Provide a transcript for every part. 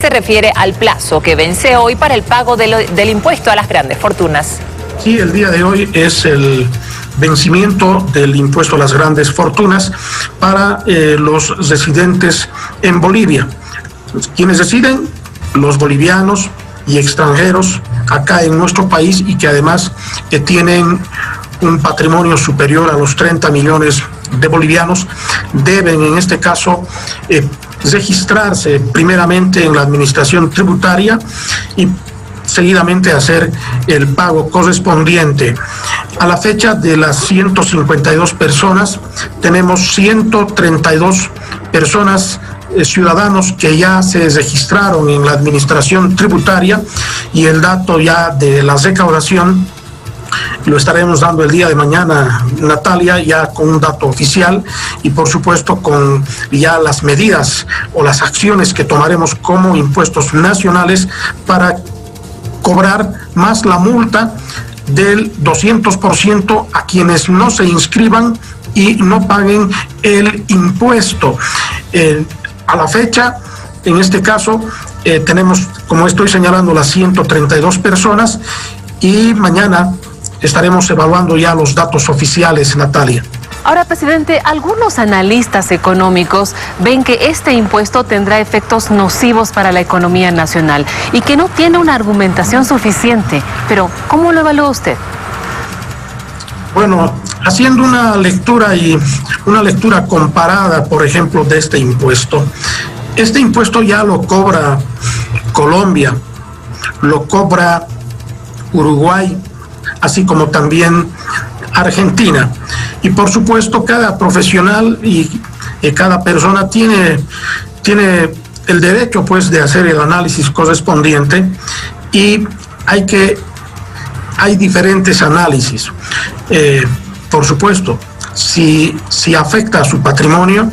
se refiere al plazo que vence hoy para el pago del impuesto a las grandes fortunas. Sí, el día de hoy es el vencimiento del impuesto a las grandes fortunas para los residentes en Bolivia. Quienes residen, los bolivianos y extranjeros acá en nuestro país y que además tienen un patrimonio superior a los 30 millones de bolivianos, deben en este caso registrarse primeramente en la administración tributaria y seguidamente hacer el pago correspondiente. A la fecha de las 152 personas, tenemos 132 personas ciudadanos que ya se registraron en la administración tributaria y el dato ya de la recaudación lo estaremos dando el día de mañana, Natalia, ya con un dato oficial y por supuesto con ya las medidas o las acciones que tomaremos como impuestos nacionales para cobrar más la multa del 200% a quienes no se inscriban y no paguen el impuesto. A la fecha, en este caso, tenemos, como estoy señalando, las 132 personas y mañana estaremos evaluando ya los datos oficiales, Natalia. Ahora, presidente, algunos analistas económicos ven que este impuesto tendrá efectos nocivos para la economía nacional y que no tiene una argumentación suficiente. Pero, ¿cómo lo evalúa usted? Bueno, haciendo una lectura comparada, por ejemplo, de este impuesto ya lo cobra Colombia, lo cobra Uruguay, así como también Argentina. Y por supuesto cada profesional y cada persona tiene el derecho pues de hacer el análisis correspondiente y hay diferentes análisis. Por supuesto, si afecta a su patrimonio,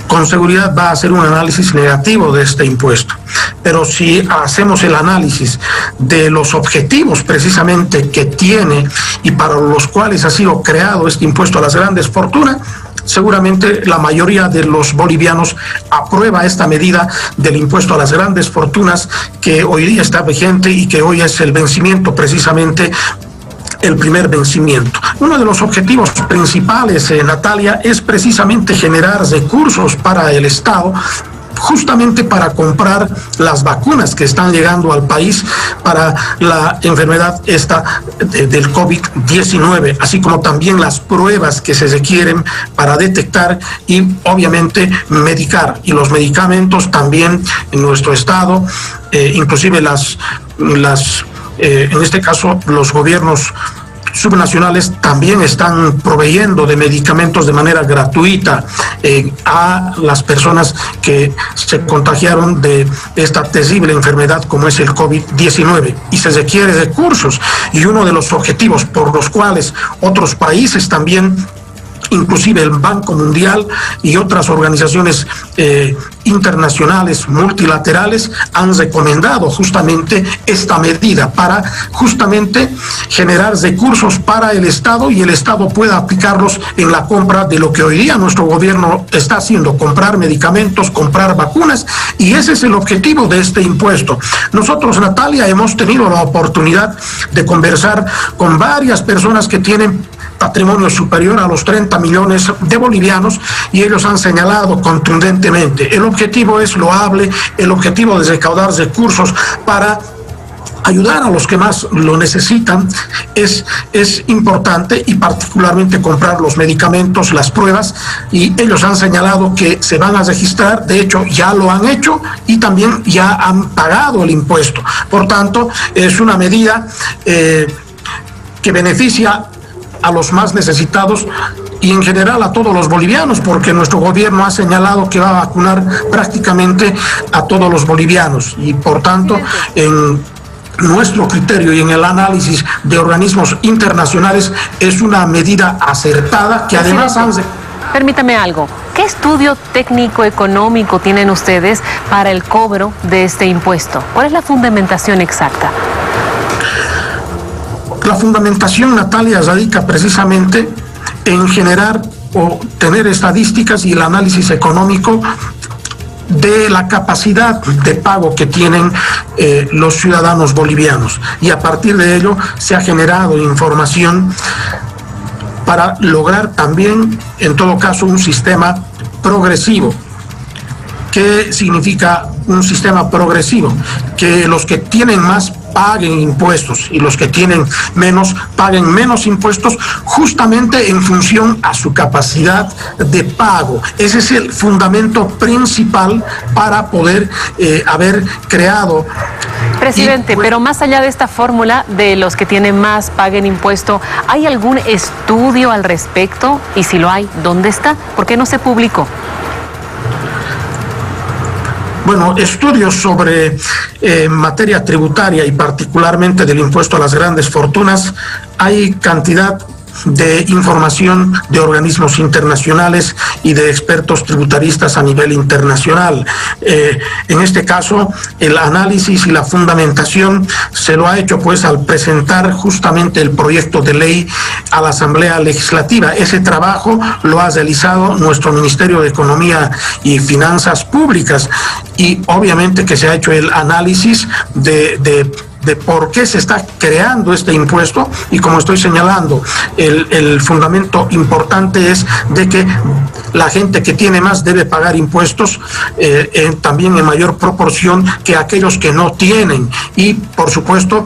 con seguridad va a hacer un análisis negativo de este impuesto. Pero si hacemos el análisis de los objetivos precisamente que tiene y para los cuales ha sido creado este impuesto a las grandes fortunas, seguramente la mayoría de los bolivianos aprueba esta medida del impuesto a las grandes fortunas que hoy día está vigente y que hoy es el vencimiento precisamente, el primer vencimiento. Uno de los objetivos principales, Natalia, es precisamente generar recursos para el Estado, justamente para comprar las vacunas que están llegando al país para la enfermedad esta del COVID-19, así como también las pruebas que se requieren para detectar y obviamente medicar. Y los medicamentos también en nuestro Estado, inclusive en este caso los gobiernos subnacionales también están proveyendo de medicamentos de manera gratuita a las personas que se contagiaron de esta terrible enfermedad como es el COVID-19 y se requiere recursos y uno de los objetivos por los cuales otros países también, inclusive el Banco Mundial y otras organizaciones internacionales multilaterales han recomendado justamente esta medida para justamente generar recursos para el Estado y el Estado pueda aplicarlos en la compra de lo que hoy día nuestro gobierno está haciendo, comprar medicamentos, comprar vacunas, y ese es el objetivo de este impuesto. Nosotros, Natalia, hemos tenido la oportunidad de conversar con varias personas que tienen patrimonio superior a los 30 millones de bolivianos y ellos han señalado contundentemente, el objetivo es loable, el objetivo de recaudar recursos para ayudar a los que más lo necesitan es importante y particularmente comprar los medicamentos, las pruebas, y ellos han señalado que se van a registrar, de hecho ya lo han hecho y también ya han pagado el impuesto. Por tanto, es una medida que beneficia a los más necesitados y en general a todos los bolivianos, porque nuestro gobierno ha señalado que va a vacunar prácticamente a todos los bolivianos y por tanto en nuestro criterio y en el análisis de organismos internacionales es una medida acertada que además han... Permítame algo, ¿qué estudio técnico económico tienen ustedes para el cobro de este impuesto? ¿Cuál es la fundamentación exacta? La fundamentación, Natalia, radica precisamente en generar o tener estadísticas y el análisis económico de la capacidad de pago que tienen los ciudadanos bolivianos. Y a partir de ello se ha generado información para lograr también, en todo caso, un sistema progresivo. ¿Qué significa un sistema progresivo? Que los que tienen más paguen impuestos y los que tienen menos paguen menos impuestos, justamente en función a su capacidad de pago. Ese es el fundamento principal para poder haber creado. Presidente, pero más allá de esta fórmula de los que tienen más paguen impuesto, ¿hay algún estudio al respecto? Y si lo hay, ¿dónde está? ¿Por qué no se publicó? Bueno, estudios sobre materia tributaria y particularmente del impuesto a las grandes fortunas, hay cantidad de información de organismos internacionales y de expertos tributaristas a nivel internacional. En este caso, el análisis y la fundamentación se lo ha hecho pues al presentar justamente el proyecto de ley a la Asamblea Legislativa. Ese trabajo lo ha realizado nuestro Ministerio de Economía y Finanzas Públicas y obviamente que se ha hecho el análisis de por qué se está creando este impuesto y como estoy señalando, el fundamento importante es de que la gente que tiene más debe pagar impuestos también en mayor proporción que aquellos que no tienen y por supuesto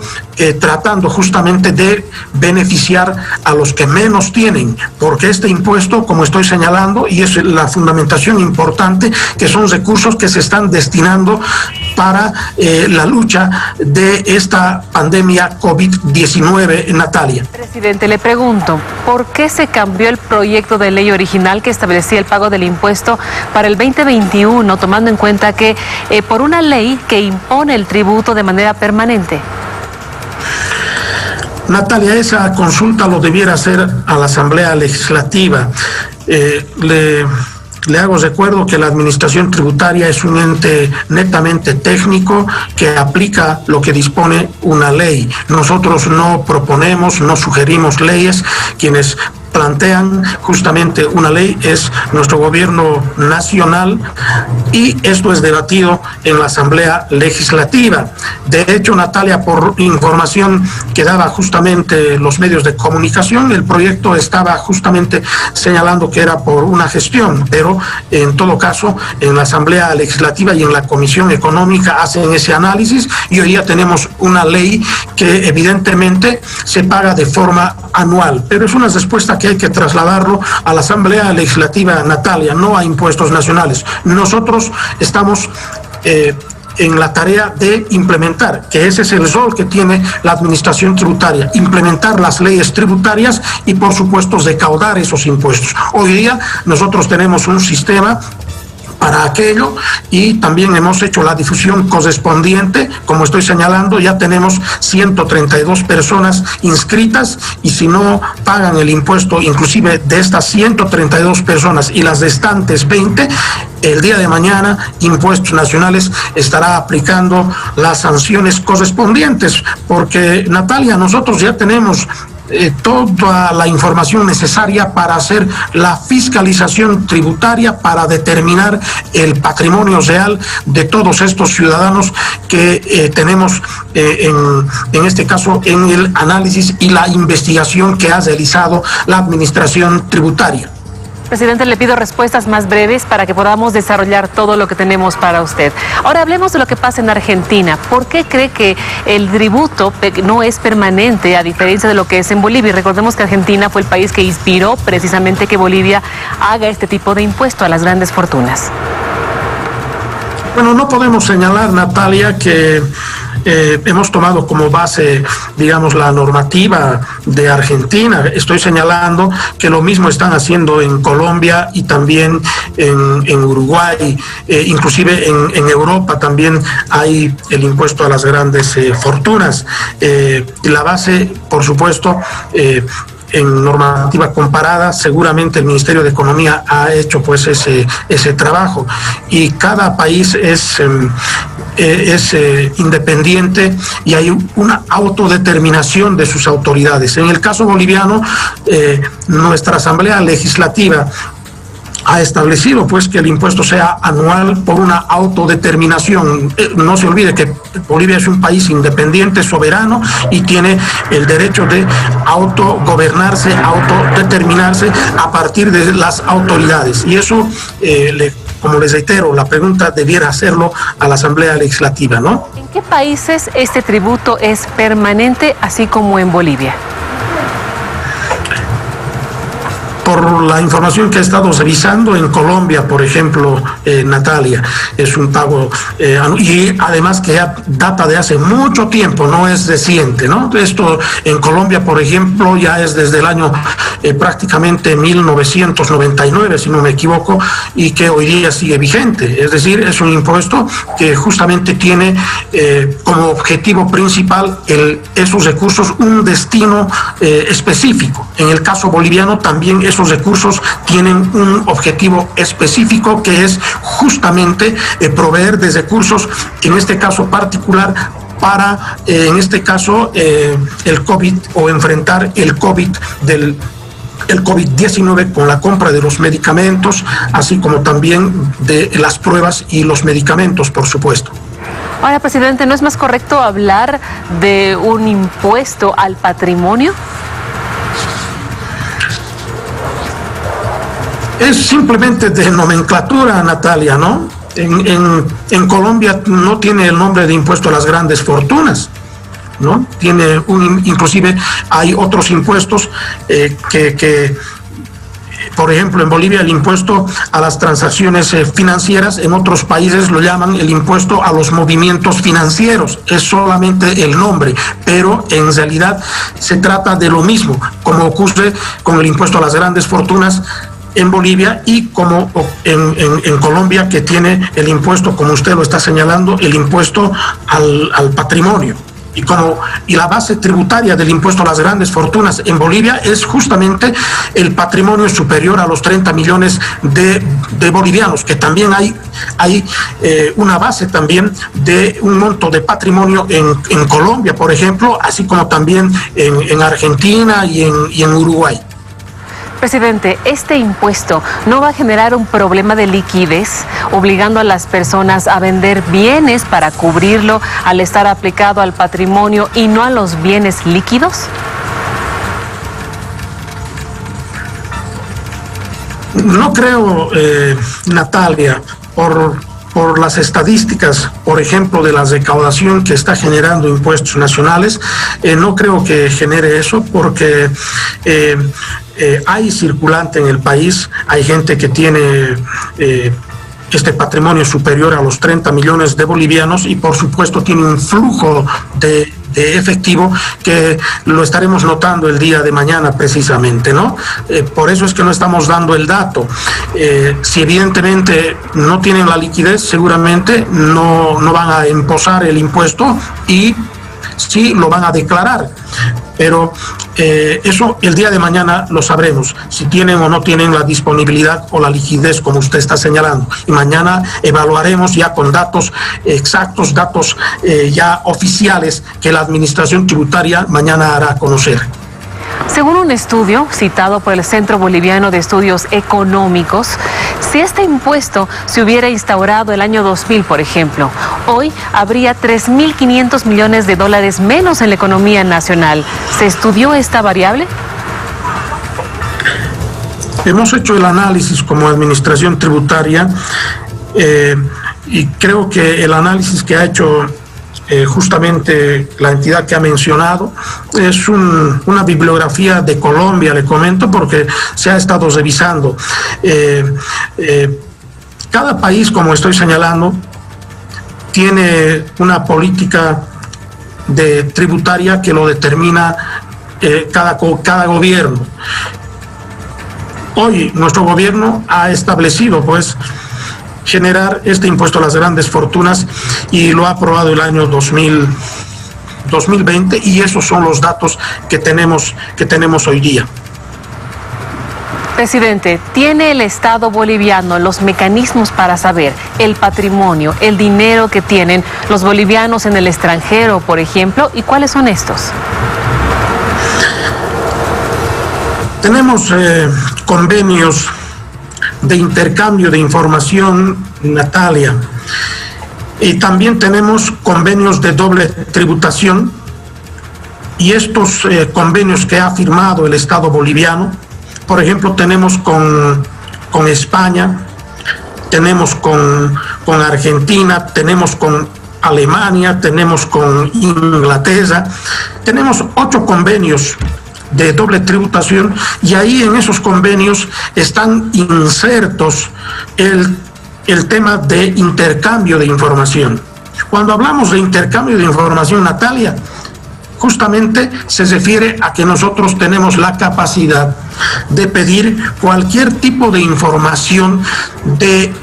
tratando justamente de beneficiar a los que menos tienen, porque este impuesto, como estoy señalando, y es la fundamentación importante, que son recursos que se están destinando para la lucha de esta pandemia COVID-19, Natalia. Presidente, le pregunto, ¿por qué se cambió el proyecto de ley original que establecía el pago del impuesto para el 2021, tomando en cuenta que por una ley que impone el tributo de manera permanente? Natalia, esa consulta lo debiera hacer a la Asamblea Legislativa. Le hago recuerdo que la administración tributaria es un ente netamente técnico que aplica lo que dispone una ley. Nosotros no proponemos, no sugerimos leyes. Quienes plantean justamente una ley es nuestro gobierno nacional y esto es debatido en la Asamblea Legislativa. De hecho, Natalia, por información que daba justamente los medios de comunicación, el proyecto estaba justamente señalando que era por una gestión, pero en todo caso en la Asamblea Legislativa y en la Comisión Económica hacen ese análisis y hoy día tenemos una ley que evidentemente se paga de forma anual, pero es una respuesta que hay que trasladarlo a la Asamblea Legislativa, Natalia, no a impuestos nacionales. Nosotros estamos en la tarea de implementar, que ese es el rol que tiene la administración tributaria, implementar las leyes tributarias y por supuesto recaudar esos impuestos. Hoy día nosotros tenemos un sistema para aquello y también hemos hecho la difusión correspondiente. Como estoy señalando, ya tenemos 132 personas inscritas y si no pagan el impuesto, inclusive de estas 132 personas y las restantes 20, el día de mañana Impuestos Nacionales estará aplicando las sanciones correspondientes, porque Natalia, nosotros ya tenemos toda la información necesaria para hacer la fiscalización tributaria, para determinar el patrimonio real de todos estos ciudadanos que tenemos en este caso en el análisis y la investigación que ha realizado la administración tributaria. Presidente, le pido respuestas más breves para que podamos desarrollar todo lo que tenemos para usted. Ahora hablemos de lo que pasa en Argentina. ¿Por qué cree que el tributo no es permanente a diferencia de lo que es en Bolivia? Y recordemos que Argentina fue el país que inspiró precisamente que Bolivia haga este tipo de impuesto a las grandes fortunas. Bueno, no podemos señalar, Natalia, que hemos tomado como base, digamos, la normativa de Argentina. Estoy señalando que lo mismo están haciendo en Colombia y también en Uruguay, inclusive en Europa también hay el impuesto a las grandes fortunas. La base, por supuesto, en normativa comparada, seguramente el Ministerio de Economía ha hecho pues ese trabajo y cada país es independiente y hay una autodeterminación de sus autoridades. En el caso boliviano, nuestra Asamblea Legislativa ha establecido pues que el impuesto sea anual por una autodeterminación. No se olvide que Bolivia es un país independiente, soberano, y tiene el derecho de autogobernarse, autodeterminarse a partir de las autoridades. Y eso, como les reitero, la pregunta debiera hacerlo a la Asamblea Legislativa, ¿no? ¿En qué países este tributo es permanente, así como en Bolivia? Por la información que he estado revisando, en Colombia, por ejemplo, Natalia, es un pago, y además que ya data de hace mucho tiempo, no es reciente, ¿no? Esto en Colombia, por ejemplo, ya es desde el año prácticamente 1999, si no me equivoco, y que hoy día sigue vigente. Es decir, es un impuesto que justamente tiene como objetivo principal esos recursos un destino específico. En el caso boliviano también esos recursos tienen un objetivo específico, que es justamente proveer de recursos, en este caso particular, para, en este caso, el COVID, o enfrentar el COVID-19 con la compra de los medicamentos, así como también de las pruebas y los medicamentos, por supuesto. Ahora, presidente, ¿no es más correcto hablar de un impuesto al patrimonio? Es simplemente de nomenclatura, Natalia, ¿no? En Colombia no tiene el nombre de impuesto a las grandes fortunas, ¿no? Inclusive hay otros impuestos por ejemplo, en Bolivia el impuesto a las transacciones financieras, en otros países lo llaman el impuesto a los movimientos financieros. Es solamente el nombre, pero en realidad se trata de lo mismo, como ocurre con el impuesto a las grandes fortunas en Bolivia, y como en Colombia, que tiene el impuesto, como usted lo está señalando, el impuesto al patrimonio. Y la base tributaria del impuesto a las grandes fortunas en Bolivia es justamente el patrimonio superior a los 30 millones de bolivianos, que también hay una base también de un monto de patrimonio en Colombia, por ejemplo, así como también en Argentina y en Uruguay. Presidente, ¿este impuesto no va a generar un problema de liquidez, obligando a las personas a vender bienes para cubrirlo al estar aplicado al patrimonio y no a los bienes líquidos? No creo, Natalia, por las estadísticas, por ejemplo, de la recaudación que está generando impuestos nacionales, no creo que genere eso, porque hay circulante en el país, hay gente que tiene este patrimonio superior a los 30 millones de bolivianos, y por supuesto tiene un flujo de efectivo que lo estaremos notando el día de mañana precisamente, ¿no? Por eso es que no estamos dando el dato. Si evidentemente no tienen la liquidez, seguramente no van a imposar el impuesto, y sí lo van a declarar. Pero eso el día de mañana lo sabremos, si tienen o no tienen la disponibilidad o la liquidez, como usted está señalando. Y mañana evaluaremos ya con datos exactos, datos ya oficiales que la Administración Tributaria mañana hará conocer. Según un estudio citado por el Centro Boliviano de Estudios Económicos, si este impuesto se hubiera instaurado el año 2000, por ejemplo, hoy habría 3.500 millones de dólares menos en la economía nacional. ¿Se estudió esta variable? Hemos hecho el análisis como Administración Tributaria, y creo que el análisis que ha hecho justamente la entidad que ha mencionado es una bibliografía de Colombia, le comento, porque se ha estado revisando. Cada país, como estoy señalando, tiene una política tributaria que lo determina cada gobierno. Hoy nuestro gobierno ha establecido, pues, generar este impuesto a las grandes fortunas, y lo ha aprobado el año 2020, y esos son los datos que tenemos hoy día. Presidente, ¿tiene el Estado boliviano los mecanismos para saber el patrimonio, el dinero que tienen los bolivianos en el extranjero, por ejemplo, y cuáles son estos? Tenemos convenios de intercambio de información, Natalia. Y también tenemos convenios de doble tributación, y estos convenios que ha firmado el Estado boliviano, por ejemplo, tenemos con España, tenemos con Argentina, tenemos con Alemania, tenemos con Inglaterra, tenemos 8 convenios de doble tributación, y ahí en esos convenios están insertos el tema de intercambio de información. Cuando hablamos de intercambio de información, Natalia, justamente se refiere a que nosotros tenemos la capacidad de pedir cualquier tipo de información de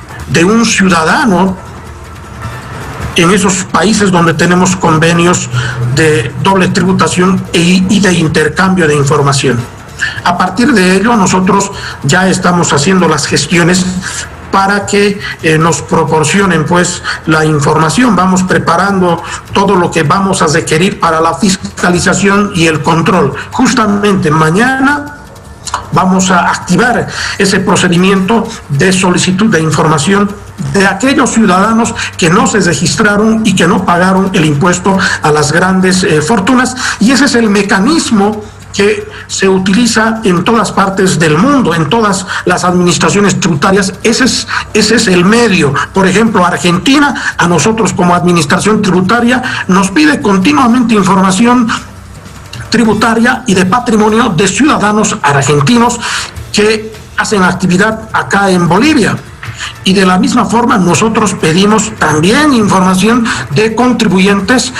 un ciudadano en esos países donde tenemos convenios de doble tributación y de intercambio de información. A partir de ello, nosotros ya estamos haciendo las gestiones para que nos proporcionen pues la información. Vamos preparando todo lo que vamos a requerir para la fiscalización y el control. Justamente mañana vamos a activar ese procedimiento de solicitud de información de aquellos ciudadanos que no se registraron y que no pagaron el impuesto a las grandes fortunas, y ese es el mecanismo que se utiliza en todas partes del mundo, en todas las administraciones tributarias. Ese es el medio. Por ejemplo, Argentina, a nosotros como administración tributaria, nos pide continuamente información tributaria y de patrimonio de ciudadanos argentinos que hacen actividad acá en Bolivia. Y de la misma forma nosotros pedimos también información de contribuyentes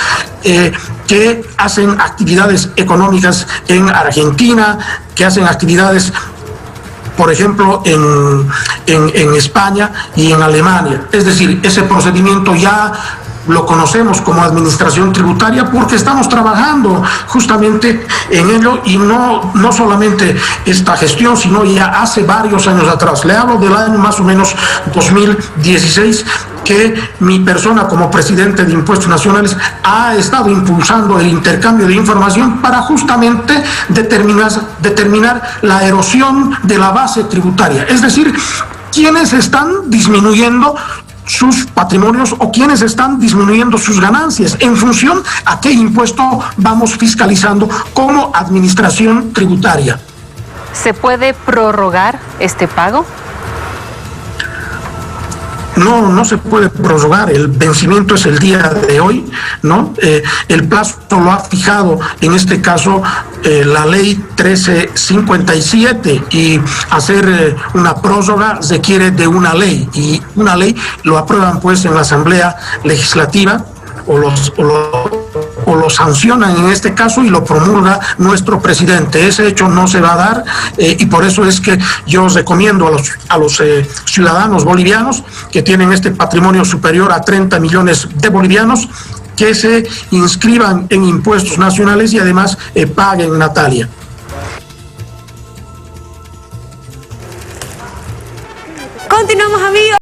que hacen actividades económicas en Argentina, que hacen actividades, por ejemplo, en España y en Alemania. Es decir, ese procedimiento ya lo conocemos como administración tributaria porque estamos trabajando justamente en ello, y no solamente esta gestión, sino ya hace varios años atrás. Le hablo del año más o menos 2016, que mi persona como presidente de Impuestos Nacionales ha estado impulsando el intercambio de información para justamente determinar la erosión de la base tributaria. Es decir, quienes están disminuyendo sus patrimonios o quienes están disminuyendo sus ganancias en función a qué impuesto vamos fiscalizando como administración tributaria. ¿Se puede prorrogar este pago? No se puede prorrogar, el vencimiento es el día de hoy, ¿no? El plazo lo ha fijado, en este caso, la ley 1357, y hacer una prórroga requiere de una ley, y una ley lo aprueban pues en la Asamblea Legislativa, o lo sancionan en este caso y lo promulga nuestro presidente. Ese hecho no se va a dar, y por eso es que yo recomiendo a los ciudadanos bolivianos que tienen este patrimonio superior a 30 millones de bolivianos que se inscriban en impuestos nacionales y además paguen, Natalia. Continuamos, amigos.